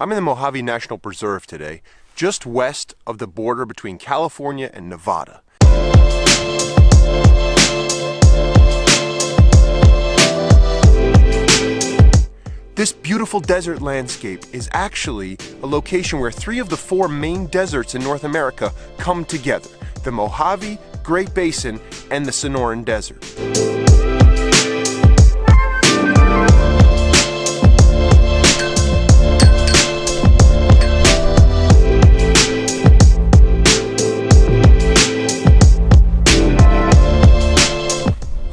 I'm in the Mojave National Preserve today, just west of the border between California and Nevada. This beautiful desert landscape is actually a location where 3 of the 4 main deserts in North America come together: the Mojave, Great Basin, and the Sonoran Desert.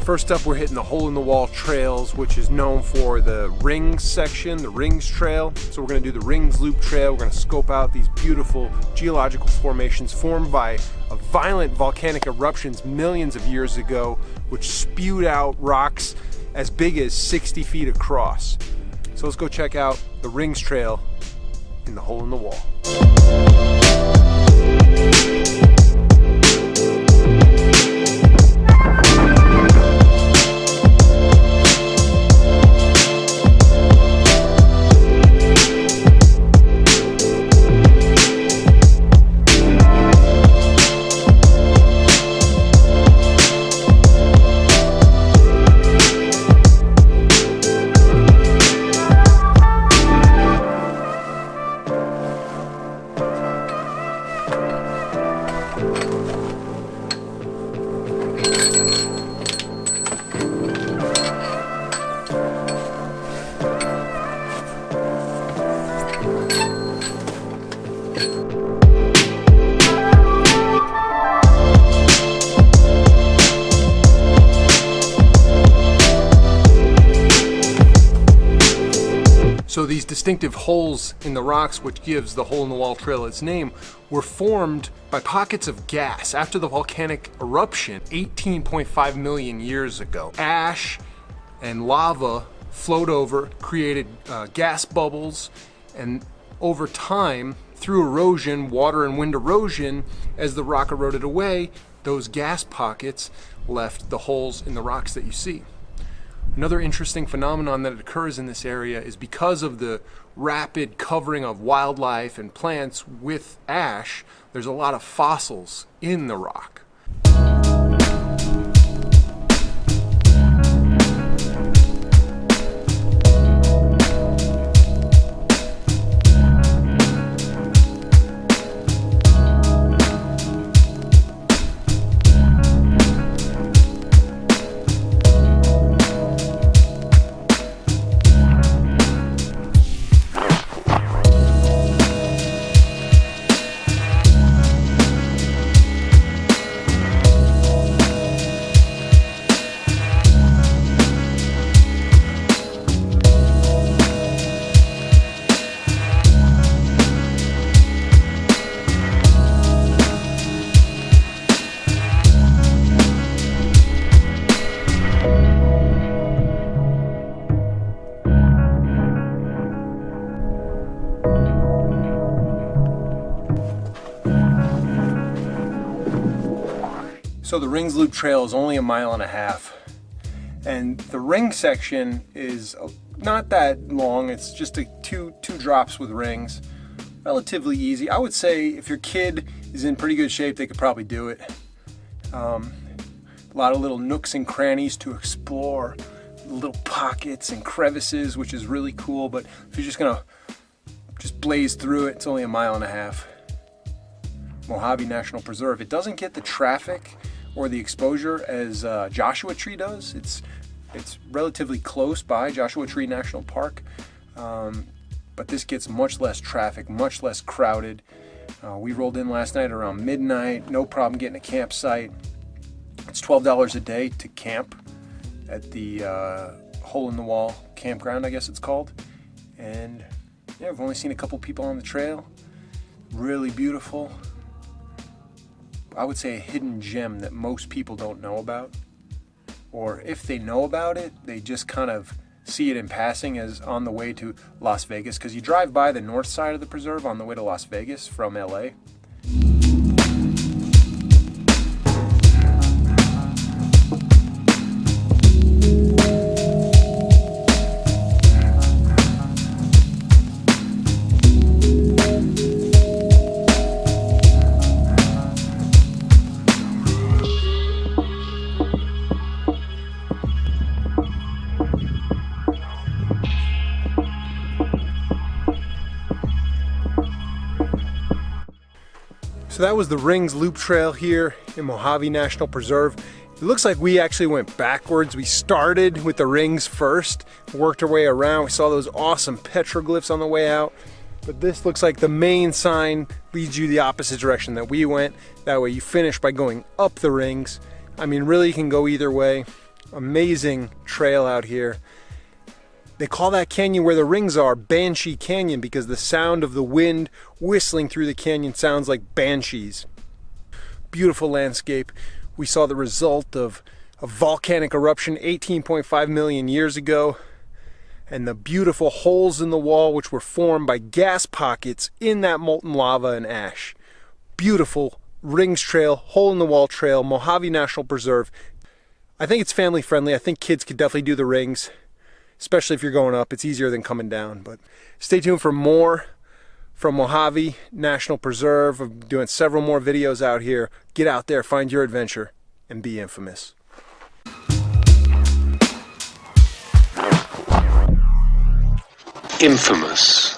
First up, we're hitting the hole-in-the-wall trails, which is known for the Rings section, the Rings Trail. So we're going to do the Rings Loop Trail. We're going to scope out these beautiful geological formations formed by violent volcanic eruptions millions of years ago, which spewed out rocks as big as 60 feet across. So let's go check out the Rings Trail in the hole-in-the-wall. So these distinctive holes in the rocks, which gives the hole-in-the-wall trail its name, were formed by pockets of gas after the volcanic eruption 18.5 million years ago. Ash and lava flowed over, created gas bubbles, and over time, through erosion, water and wind erosion, as the rock eroded away, those gas pockets left the holes in the rocks that you see. Another interesting phenomenon that occurs in this area is because of the rapid covering of wildlife and plants with ash, there's a lot of fossils in the rock. So the Rings Loop Trail is only 1.5 miles, and the ring section is not that long. It's just two drops with rings, relatively easy. I would say if your kid is in pretty good shape, they could probably do it. A lot of little nooks and crannies to explore, little pockets and crevices, which is really cool. But if you're just gonna blaze through it, it's only 1.5 miles. Mojave National Preserve. It doesn't get the traffic or the exposure as Joshua Tree does. It's relatively close by, Joshua Tree National Park, but this gets much less traffic, much less crowded. We rolled in last night around midnight, no problem getting a campsite. It's $12 a day to camp at the hole-in-the-wall campground, I guess it's called. And yeah, I've only seen a couple people on the trail. Really beautiful. I would say a hidden gem that most people don't know about. Or if they know about it, they just kind of see it in passing as on the way to Las Vegas, because you drive by the north side of the preserve on the way to Las Vegas from LA. So that was the Rings Loop Trail here in Mojave National Preserve. It looks like we actually went backwards. We started with the rings first, worked our way around. We saw those awesome petroglyphs on the way out. But this looks like the main sign leads you the opposite direction that we went. That way you finish by going up the rings. I mean, really you can go either way. Amazing trail out here. They call that canyon where the rings are Banshee Canyon because the sound of the wind whistling through the canyon sounds like banshees. Beautiful landscape. We saw the result of a volcanic eruption 18.5 million years ago, and the beautiful holes in the wall which were formed by gas pockets in that molten lava and ash. Beautiful Rings Trail, hole in the wall trail, Mojave National Preserve. I think it's family friendly. I think kids could definitely do the rings, especially if you're going up. It's easier than coming down. But stay tuned for more from Mojave National Preserve. I'm doing several more videos out here. Get out there, find your adventure, and be infamous. Infamous.